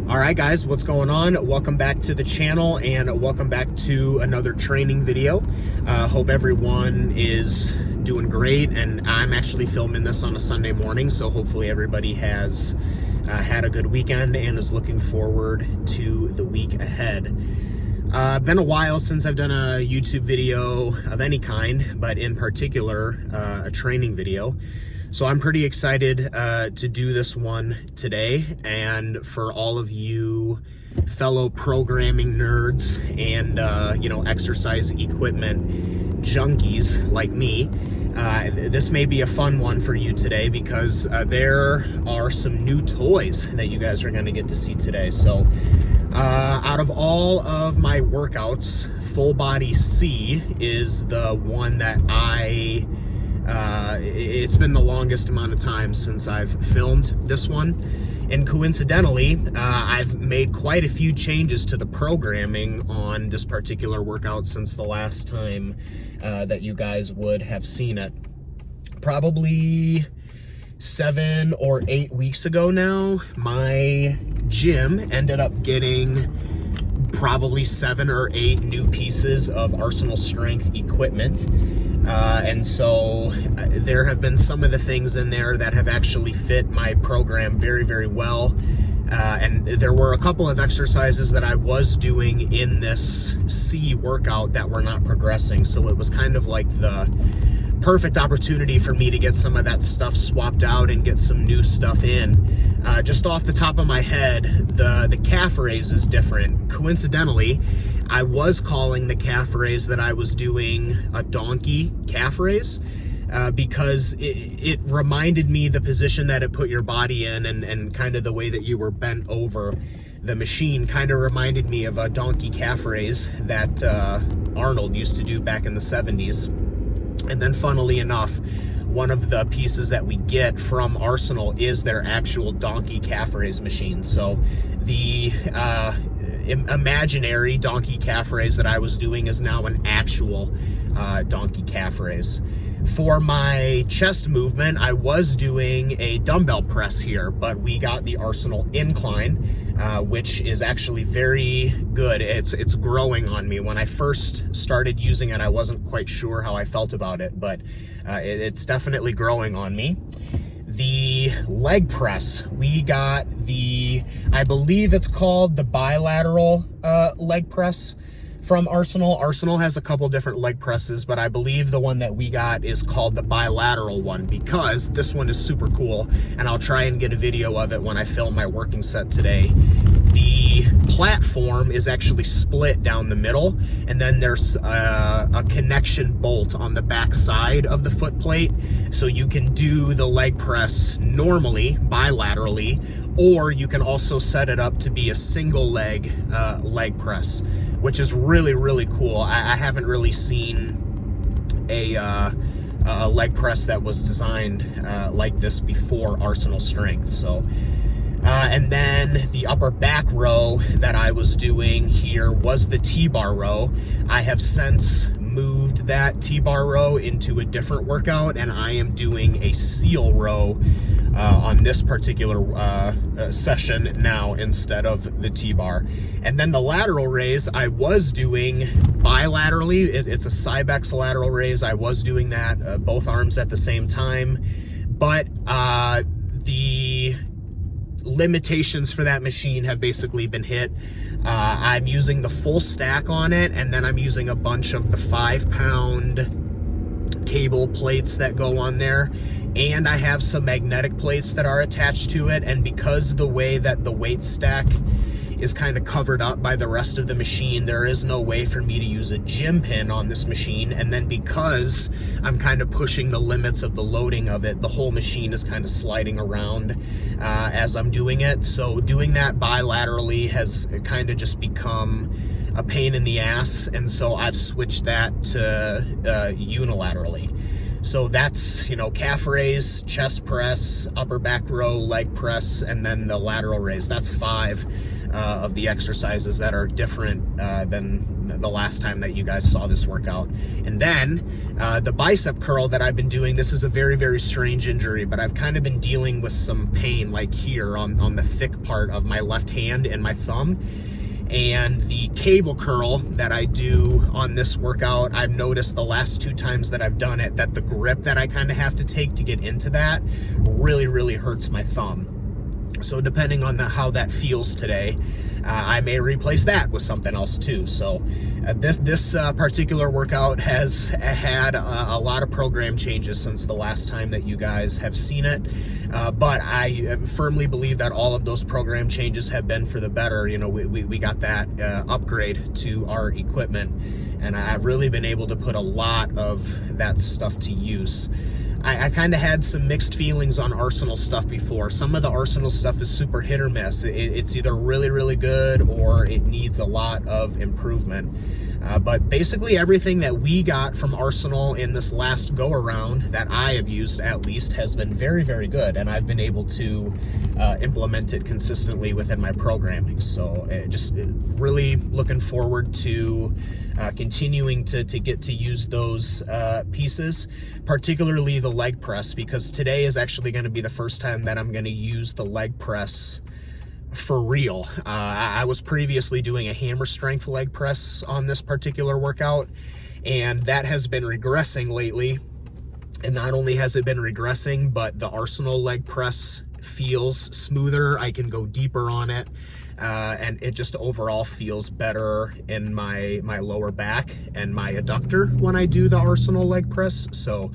All right, guys, what's going on? Welcome back to the channel and welcome back to another training video. Hope everyone is doing great, and I'm actually filming this on a Sunday morning, so hopefully everybody has had a good weekend and is looking forward to the week ahead. Been a while since I've done a YouTube video of any kind, but in particular, a training video. So I'm pretty excited to do this one today, and for all of you fellow programming nerds and exercise equipment junkies like me, this may be a fun one for you today because there are some new toys that you guys are going to get to see today. So out of all of my workouts, full body C is the one that it's been the longest amount of time since I've filmed this one, and coincidentally I've made quite a few changes to the programming on this particular workout since the last time that you guys would have seen it. Probably 7 or 8 weeks ago now, my gym ended up getting probably 7 or 8 new pieces of Arsenal strength equipment. And so there have been some of the things in there that have actually fit my program very, very well. And there were a couple of exercises that I was doing in this C workout that were not progressing. So it was kind of like the perfect opportunity for me to get some of that stuff swapped out and get some new stuff in. Just off the top of my head, the calf raise is different. Coincidentally, I was calling the calf raise that I was doing a donkey calf raise because it reminded me the position that it put your body in, and kind of the way that you were bent over the machine kind of reminded me of a donkey calf raise that Arnold used to do back in the 70s. And then funnily enough, one of the pieces that we get from Arsenal is their actual donkey calf raise machine. So the imaginary donkey calf raise that I was doing is now an actual donkey calf raise. For my chest movement, I was doing a dumbbell press here, but we got the Arsenal incline, which is actually very good. It's growing on me. When I first started using it, I wasn't quite sure how I felt about it, but it's definitely growing on me. The leg press, we got I believe it's called the bilateral leg press from Arsenal. Arsenal has a couple different leg presses, but I believe the one that we got is called the bilateral one because this one is super cool, and I'll try and get a video of it when I film my working set today. The platform is actually split down the middle, and then there's a connection bolt on the back side of the foot plate, so you can do the leg press normally, bilaterally, or you can also set it up to be a single leg leg press, which is really, really cool. I haven't really seen a leg press that was designed like this before Arsenal Strength. So, and then the upper back row that I was doing here was the T-bar row. I have since moved that T-bar row into a different workout, and I am doing a seal row on this particular session now instead of the T-bar. And then the lateral raise I was doing bilaterally. It's a Cybex lateral raise. I was doing that both arms at the same time, but the limitations for that machine have basically been hit. I'm using the full stack on it, and then I'm using a bunch of the 5-pound cable plates that go on there, and I have some magnetic plates that are attached to it. And because the way that the weight stack is kind of covered up by the rest of the machine, there is no way for me to use a gym pin on this machine. And then because I'm kind of pushing the limits of the loading of it, the whole machine is kind of sliding around as I'm doing it. So doing that bilaterally has kind of just become a pain in the ass, and so I've switched that to unilaterally. So that's, calf raise, chest press, upper back row, leg press, and then the lateral raise. That's 5. of the exercises that are different than the last time that you guys saw this workout. And then the bicep curl that I've been doing, this is a very, very strange injury, but I've kind of been dealing with some pain like here on the thick part of my left hand and my thumb. And the cable curl that I do on this workout, I've noticed the last 2 times that I've done it that the grip that I kind of have to take to get into that really, really hurts my thumb. So depending on how that feels today, I may replace that with something else too. So this particular workout has had a lot of program changes since the last time that you guys have seen it. But I firmly believe that all of those program changes have been for the better. You know, we got that upgrade to our equipment, and I've really been able to put a lot of that stuff to use. I kind of had some mixed feelings on Arsenal stuff before. Some of the Arsenal stuff is super hit or miss. It's either really, really good or it needs a lot of improvement. But basically everything that we got from Arsenal in this last go around, that I have used at least, has been very, very good. And I've been able to implement it consistently within my programming. So just really looking forward to continuing to get to use those pieces, particularly the leg press, because today is actually going to be the first time that I'm going to use the leg press for real. I was previously doing a hammer strength leg press on this particular workout, and that has been regressing lately. And not only has it been regressing, but the Arsenal leg press feels smoother. I can go deeper on it, and it just overall feels better in my lower back and my adductor when I do the Arsenal leg press. So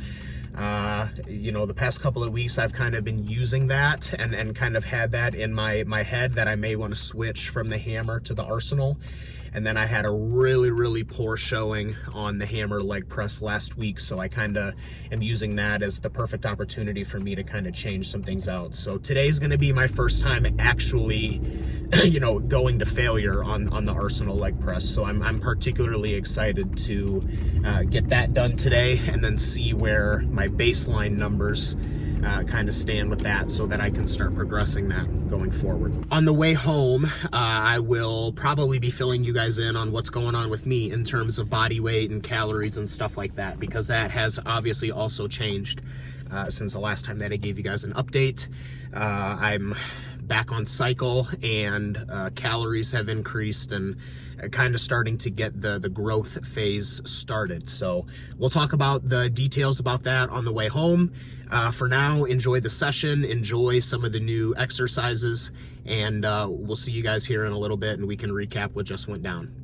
you know, the past couple of weeks I've kind of been using that and kind of had that in my head that I may want to switch from the hammer to the Arsenal. And then I had a really, really poor showing on the hammer leg press last week, so I kind of am using that as the perfect opportunity for me to kind of change some things out. So today's going to be my first time actually, you know, going to failure on the Arsenal leg press. So I'm particularly excited to get that done today and then see where my baseline numbers kind of stand with that, so that I can start progressing that going forward. On the way home, I will probably be filling you guys in on what's going on with me in terms of body weight and calories and stuff like that, because that has obviously also changed since the last time that I gave you guys an update. I'm back on cycle, and calories have increased and kind of starting to get the growth phase started. So we'll talk about the details about that on the way home. For now, enjoy the session, enjoy some of the new exercises, and we'll see you guys here in a little bit and we can recap what just went down.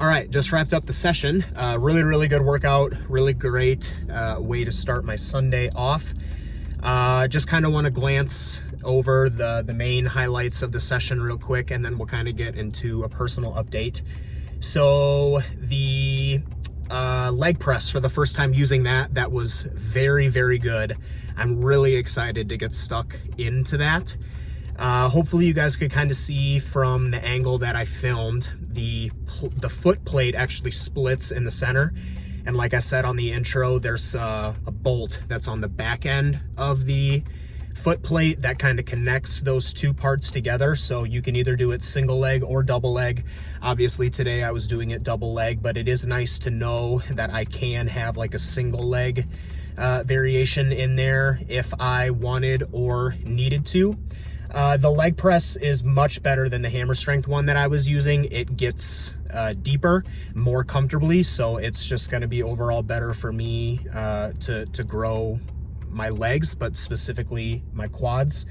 All right, just wrapped up the session. Really good workout, really great way to start my Sunday off. Just kind of want to glance over the main highlights of the session real quick, and then we'll kind of get into a personal update. So the leg press, for the first time using that was very good. I'm really excited to get stuck into that. Hopefully you guys could kind of see from the angle that I filmed, the foot plate actually splits in the center. And like I said on the intro, there's a bolt that's on the back end of the foot plate that kind of connects those two parts together. So you can either do it single leg or double leg. Obviously today I was doing it double leg, but it is nice to know that I can have like a single leg variation in there if I wanted or needed to. The leg press is much better than the hammer strength one that I was using. It gets deeper, more comfortably, so it's just going to be overall better for me to grow my legs, but specifically my quads.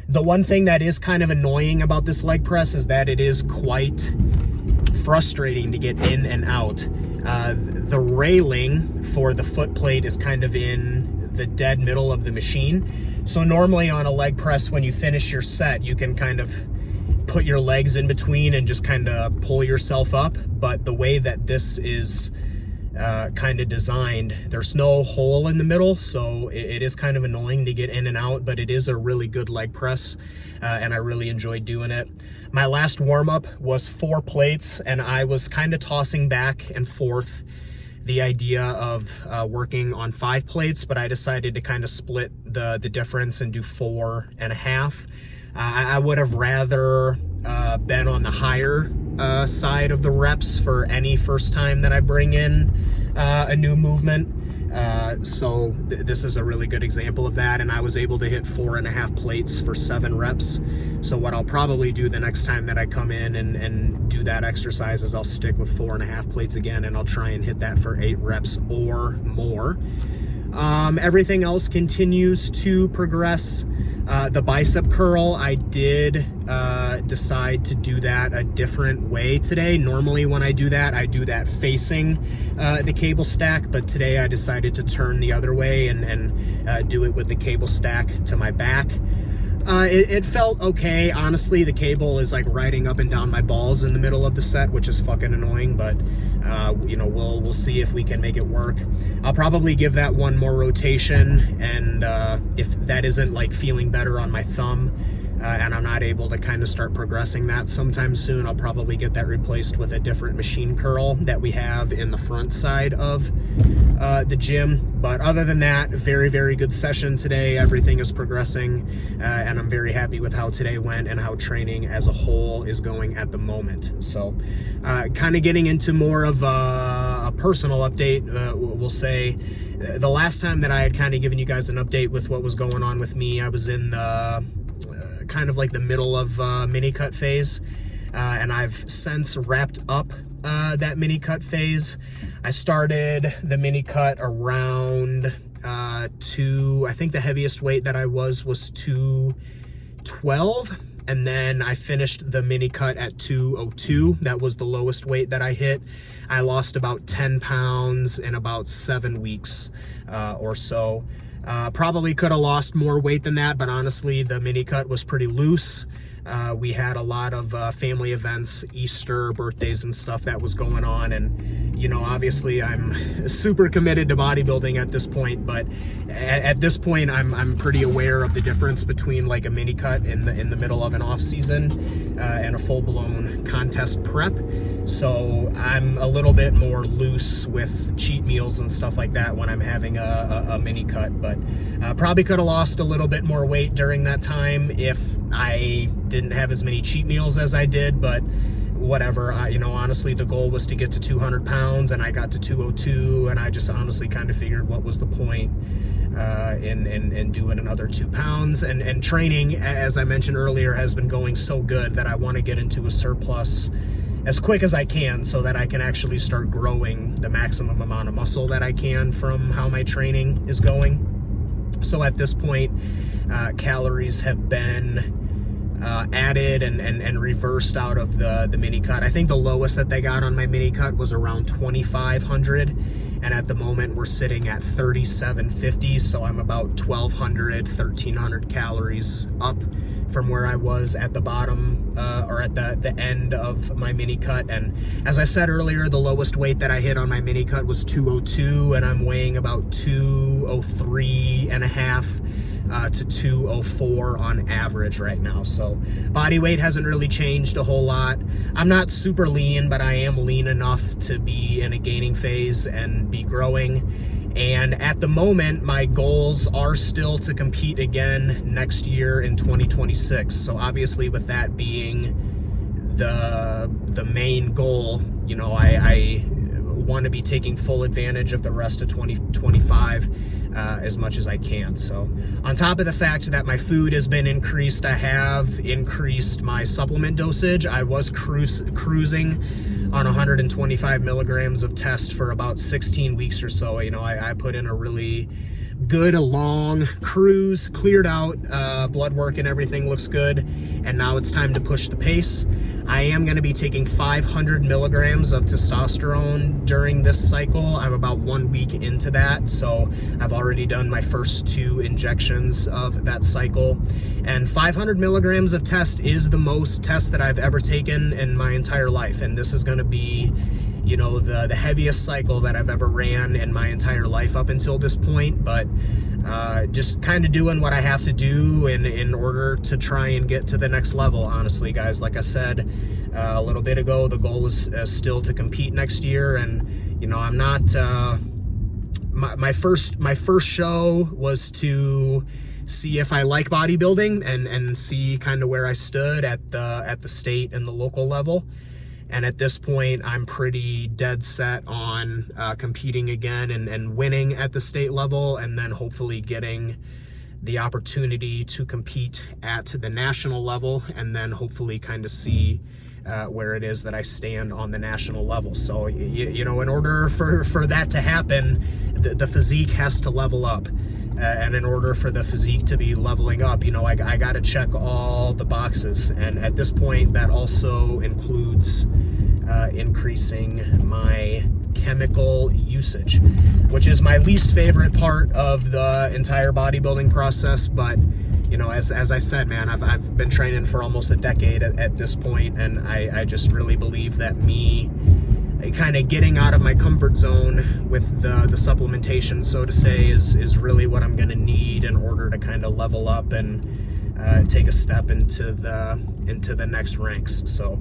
The one thing that is kind of annoying about this leg press is that it is quite frustrating to get in and out. The railing for the foot plate is kind of in the dead middle of the machine. So normally on a leg press, when you finish your set, you can kind of put your legs in between and just kind of pull yourself up. But the way that this is kind of designed, there's no hole in the middle, so it is kind of annoying to get in and out, but it is a really good leg press, and I really enjoyed doing it. My last warm-up was 4 plates, and I was kind of tossing back and forth the idea of working on 5 plates, but I decided to kind of split the difference and do 4.5. I would have rather been on the higher side of the reps for any first time that I bring in a new movement. So this is a really good example of that, and I was able to hit 4.5 plates for 7 reps. So what I'll probably do the next time that I come in and do that exercise is I'll stick with 4.5 plates again, and I'll try and hit that for 8 reps or more. Everything else continues to progress. The bicep curl, I did decide to do that a different way today. Normally when I do that facing the cable stack, but today I decided to turn the other way and do it with the cable stack to my back. It felt okay. Honestly, the cable is like riding up and down my balls in the middle of the set, which is fucking annoying, but you know, we'll see if we can make it work. I'll probably give that one more rotation, and if that isn't like feeling better on my thumb, and I'm not able to kind of start progressing that sometime soon, I'll probably get that replaced with a different machine curl that we have in the front side of the gym. But other than that, very good session today. Everything is progressing, and I'm very happy with how today went and how training as a whole is going at the moment. So kind of getting into more of a personal update, we'll say. The last time that I had kind of given you guys an update with what was going on with me, I was in the kind of like the middle of mini cut phase, and I've since wrapped up that mini cut phase. I started the mini cut around I think the heaviest weight that I was 212, and then I finished the mini cut at 202. That was the lowest weight that I hit. I lost about 10 pounds in about 7 weeks or so. Probably could have lost more weight than that, but honestly, the mini cut was pretty loose. We had a lot of family events, Easter, birthdays and stuff that was going on, and you know, obviously I'm super committed to bodybuilding at this point, but at this point I'm pretty aware of the difference between like a mini cut in the middle of an off season and a full-blown contest prep. So I'm a little bit more loose with cheat meals and stuff like that when I'm having a mini cut, but probably could have lost a little bit more weight during that time if I didn't have as many cheat meals as I did, but whatever. You know, honestly, the goal was to get to 200 pounds, and I got to 202, and I just honestly kind of figured what was the point in doing another 2 pounds. And training, as I mentioned earlier, has been going so good that I want to get into a surplus as quick as I can so that I can actually start growing the maximum amount of muscle that I can from how my training is going. So at this point, calories have been added and reversed out of the mini cut. I think the lowest that they got on my mini cut was around 2,500, and at the moment we're sitting at 3,750, so I'm about 1,200, 1,300 calories up from where I was at the bottom or at the end of my mini cut. And as I said earlier, the lowest weight that I hit on my mini cut was 202, and I'm weighing about 203 and a half to 204 on average right now. So body weight hasn't really changed a whole lot. I'm not super lean, but I am lean enough to be in a gaining phase and be growing. And at the moment, my goals are still to compete again next year in 2026. So obviously with that being the main goal, you know, I want to be taking full advantage of the rest of 2025 as much as I can. So on top of the fact that my food has been increased, I have increased my supplement dosage. I was cruising on 125 milligrams of test for about 16 weeks or so. You know, I put in a really good long cruise, cleared out, blood work and everything looks good, and now it's time to push the pace. I am going to be taking 500 milligrams of testosterone during this cycle. I'm about 1 week into that, so I've already done my first 2 injections of that cycle. And 500 milligrams of test is the most test that I've ever taken in my entire life, and this is going to be, you know, the heaviest cycle that I've ever ran in my entire life up until this point. But just kind of doing what I have to do in order to try and get to the next level, honestly, guys. Like I said a little bit ago, the goal is still to compete next year. And, you know, I'm not, my first show was to see if I like bodybuilding and see kind of where I stood at the state and the local level. And at this point, I'm pretty dead set on competing again and winning at the state level, and then hopefully getting the opportunity to compete at the national level, and then hopefully kind of see where it is that I stand on the national level. So, you know, in order for that to happen, the physique has to level up. And in order for the physique to be leveling up, you know, I got to check all the boxes. And at this point, that also includes increasing my chemical usage, which is my least favorite part of the entire bodybuilding process. But, you know, as I said, man, I've been training for almost a decade at this point, and I just really believe that me kind of getting out of my comfort zone with the supplementation, so to say, is really what I'm going to need in order to kind of level up and take a step into the next ranks. So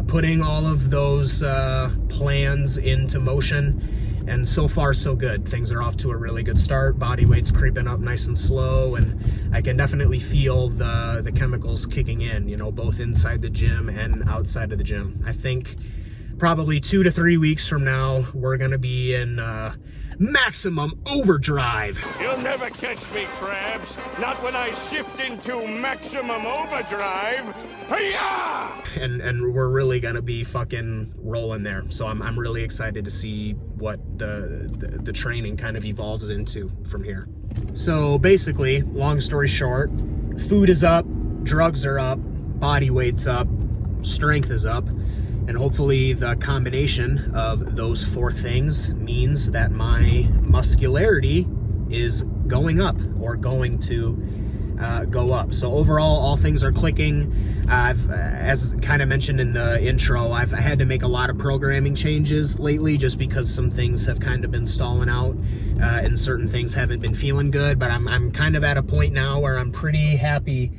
putting all of those plans into motion, and so far so good. Things are off to a really good start. Body weight's creeping up nice and slow, and I can definitely feel the chemicals kicking in, you know, both inside the gym and outside of the gym. I think probably 2 to 3 weeks from now, we're going to be in maximum overdrive. You'll never catch me, Krabs. Not when I shift into maximum overdrive. Hi-ya! And we're really going to be fucking rolling there. So I'm really excited to see what the training kind of evolves into from here. So basically, long story short, food is up, drugs are up, body weight's up, strength is up. And hopefully the combination of those 4 things means that my muscularity is going up, or going to go up. So overall, all things are clicking. As kind of mentioned in the intro, I've had to make a lot of programming changes lately, just because some things have kind of been stalling out and certain things haven't been feeling good. But I'm kind of at a point now where I'm pretty happy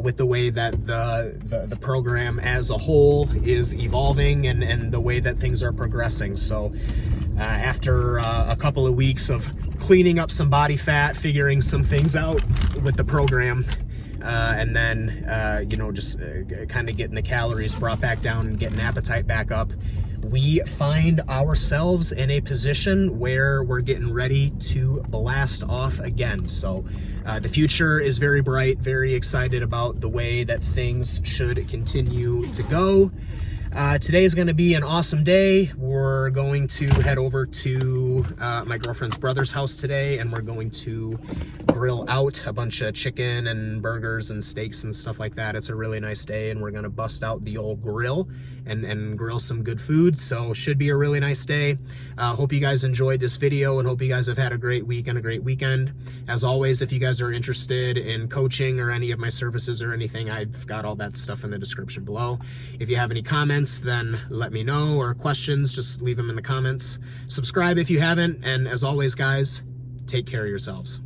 with the way that the program as a whole is evolving and the way that things are progressing. So after a couple of weeks of cleaning up some body fat, figuring some things out with the program, and then you know, just kind of getting the calories brought back down and getting appetite back up, we find ourselves in a position where we're getting ready to blast off again. So the future is very bright, very excited about the way that things should continue to go. Today is going to be an awesome day. We're going to head over to my girlfriend's brother's house today, and we're going to grill out a bunch of chicken and burgers and steaks and stuff like that. It's a really nice day, and we're going to bust out the old grill and grill some good food. So should be a really nice day. Hope you guys enjoyed this video, and hope you guys have had a great week and a great weekend. As always, if you guys are interested in coaching or any of my services or anything, I've got all that stuff in the description below. If you have any comments, then let me know, or questions, just leave them in the comments. Subscribe if you haven't, and as always, guys, take care of yourselves.